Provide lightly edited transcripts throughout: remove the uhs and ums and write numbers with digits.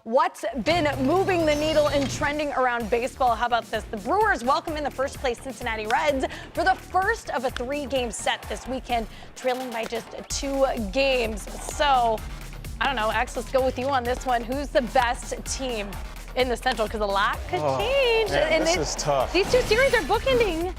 What's been moving the needle and trending around baseball? How about this? The Brewers welcome in the first place Cincinnati Reds for the first of a 3-game set this weekend, trailing by just 2 games. So, I don't know, X, let's go with you on this one. Who's the best team in the Central? Because a lot could change. Man, this is tough. These 2 series are bookending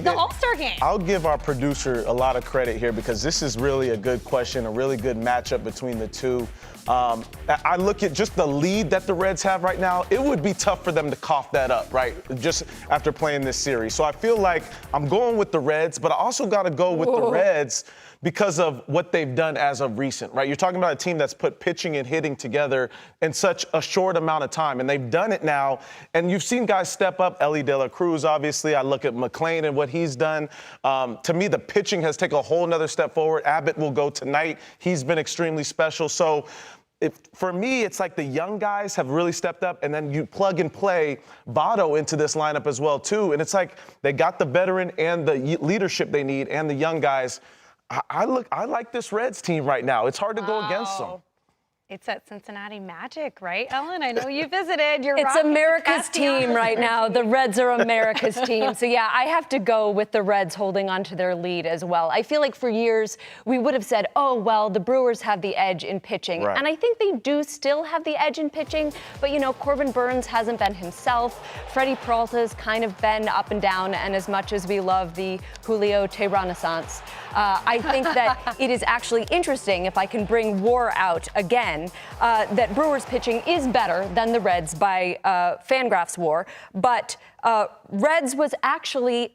the All-Star game. I'll give our producer a lot of credit here because this is really a good question, a really good matchup between the two. I look at just the lead that the Reds have right now. It would be tough for them to cough that up, right, just after playing this series. So I feel like I'm going with the Reds, but I also got to go with the Reds because of what they've done as of recent, right? You're talking about a team that's put pitching and hitting together in such a short amount of time, and they've done it now. And you've seen guys step up. Elly De La Cruz, obviously. I look at McLean and what he's done. To me, the pitching has taken a whole nother step forward. Abbott will go tonight. He's been extremely special. So for me, it's like the young guys have really stepped up, and then you plug and play Votto into this lineup as well, too. And it's like they got the veteran and the leadership they need and the young guys. I like this Reds team right now. It's hard to go against them. It's that Cincinnati magic, right, Ellen? I know you visited. It's America's team right now. The Reds are America's team. So, yeah, I have to go with the Reds holding on to their lead as well. I feel like for years we would have said, oh, well, the Brewers have the edge in pitching. Right. And I think they do still have the edge in pitching. But, you know, Corbin Burns hasn't been himself. Freddie Peralta's kind of been up and down. And as much as we love the Julio Te Renaissance, I think that it is actually interesting, if I can bring WAR out again, that Brewers pitching is better than the Reds by Fangraphs WAR. But Reds was actually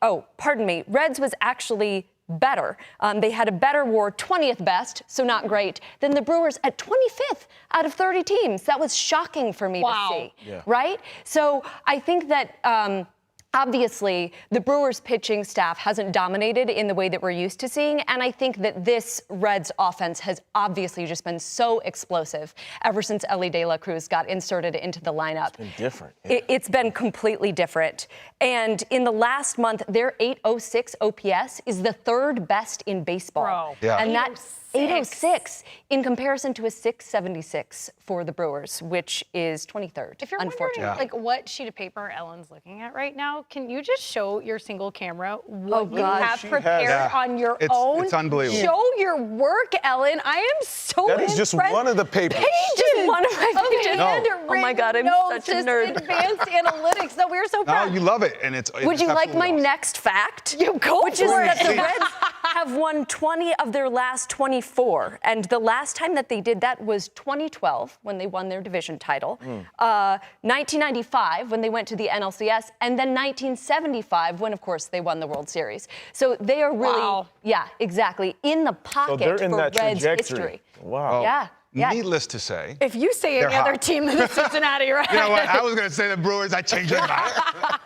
better. They had a better WAR, 20th best, so not great, than the Brewers at 25th out of 30 teams. That was shocking for me to see, right? So I think that obviously, the Brewers pitching staff hasn't dominated in the way that we're used to seeing, and I think that this Reds offense has obviously just been so explosive ever since Elly De La Cruz got inserted into the lineup. It's been different. It's been completely different. And in the last month, their 806 OPS is the 3rd best in baseball. Bro. And that's 806 in comparison to a 676 for the Brewers, which is 23rd. If you're wondering, like, what sheet of paper Ellen's looking at right now, can you just show your single camera what you have prepared on your own? It's unbelievable. Show your work, Ellen. I am so That is just one of the papers. Just one of my pages. Oh my God, I'm such a nerd. Advanced analytics. No, we're so proud. No, you love it, and it's Would you like my next fact? You go Which is that the Reds have won 20 of their last 24, and the last time that they did that was 2012 when they won their division title, 1995 when they went to the NLCS, and then 1975 when, of course, they won the World Series. So they are really, exactly, in the pocket for Reds history. Wow. Yeah. Needless to say, if you say any other team than the Cincinnati Reds. You know what? I was going to say the Brewers. I changed my mind.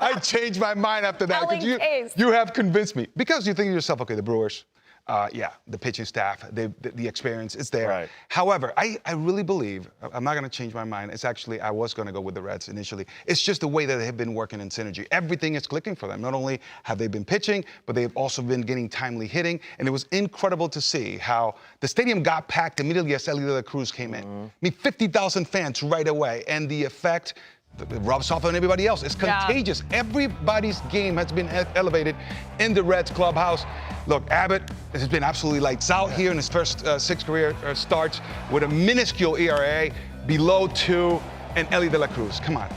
I changed my mind after that. You have convinced me. Because you think to yourself, okay, the Brewers, the pitching staff, the experience, it's there. Right. However, I really believe, I'm not going to change my mind. It's actually, I was going to go with the Reds initially. It's just the way that they have been working in synergy. Everything is clicking for them. Not only have they been pitching, but they've also been getting timely hitting. And it was incredible to see how the stadium got packed immediately as Elly De La Cruz came in. I mean, 50,000 fans right away. And the effect rubs off on everybody else. It's contagious. Everybody's game has been elevated in the Reds clubhouse. Look, Abbott has been absolutely lights out here in his first 6 career starts with a minuscule ERA, below 2, and Elly De La Cruz. Come on.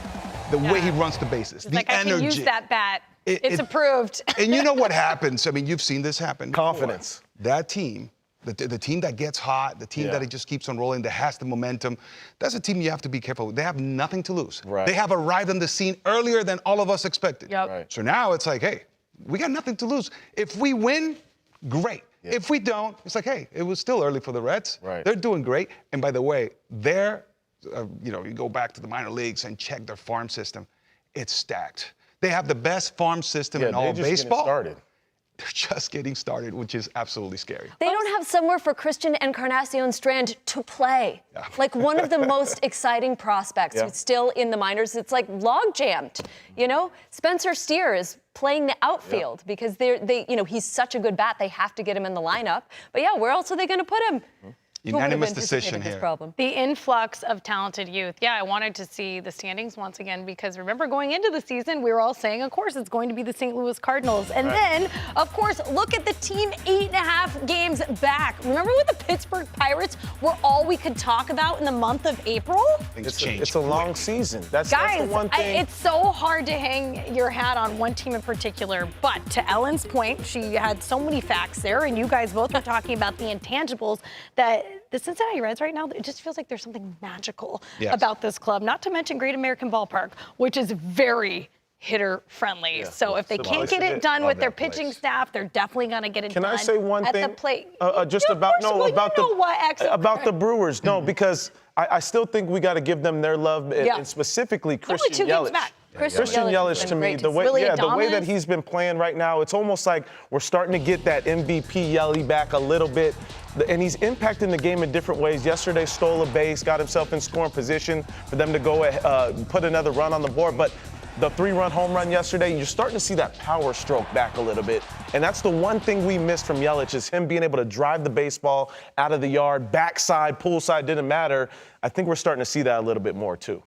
The way he runs the bases, the energy. I can use that bat. It's approved. And you know what happens? I mean, you've seen this happen. Confidence. That team, the team that gets hot, the team that it just keeps on rolling, that has the momentum, that's a team you have to be careful with. They have nothing to lose. Right. They have arrived on the scene earlier than all of us expected. Yep. Right. So now it's like, hey, we got nothing to lose. If we win, great. Yep. If we don't, it's like, hey, it was still early for the Reds. Right. They're doing great. And by the way, you go back to the minor leagues and check their farm system. It's stacked. They have the best farm system in all of baseball. Started. They're just getting started, which is absolutely scary. They don't have somewhere for Christian Encarnacion Strand to play. Yeah. Like one of the most exciting prospects who's still in the minors. It's like log jammed, you know? Spencer Steer is playing the outfield because he's such a good bat. They have to get him in the lineup. But yeah, where else are they going to put him? Who would have Unanimous anticipated decision this here. problem? The influx of talented youth. Yeah, I wanted to see the standings once again because remember going into the season, we were all saying, of course, it's going to be the St. Louis Cardinals. And then, of course, look at the team 8.5 games back. Remember when the Pittsburgh Pirates were all we could talk about in the month of April? Things change. It's a long season. That's Guys, the one thing. it's so hard to hang your hat on one team in particular. But to Ellen's point, she had so many facts there, and you guys both were talking about the intangibles that the Cincinnati Reds right now, it just feels like there's something magical about this club. Not to mention Great American Ballpark, which is very hitter friendly. Yeah, so if they it's the can't place get to it hit. done Love with their that place. pitching staff, they're definitely going to get it Can done I say one at thing? the plate. Just Yeah, of about course, well, about you know what, Axel. about the Brewers. No, because I still think we got to give them their love, Yeah. and specifically They're only Christian 2 games Yelich. back. Christian Yelich Yelich has to been me, great the to way, Really the way that dominant. he's been playing right now, it's almost like we're starting to get that MVP Yelly back a little bit. And he's impacting the game in different ways. Yesterday, stole a base, got himself in scoring position for them to go put another run on the board. But the 3-run home run yesterday, you're starting to see that power stroke back a little bit. And that's the one thing we missed from Yelich is him being able to drive the baseball out of the yard, backside, poolside, didn't matter. I think we're starting to see that a little bit more, too.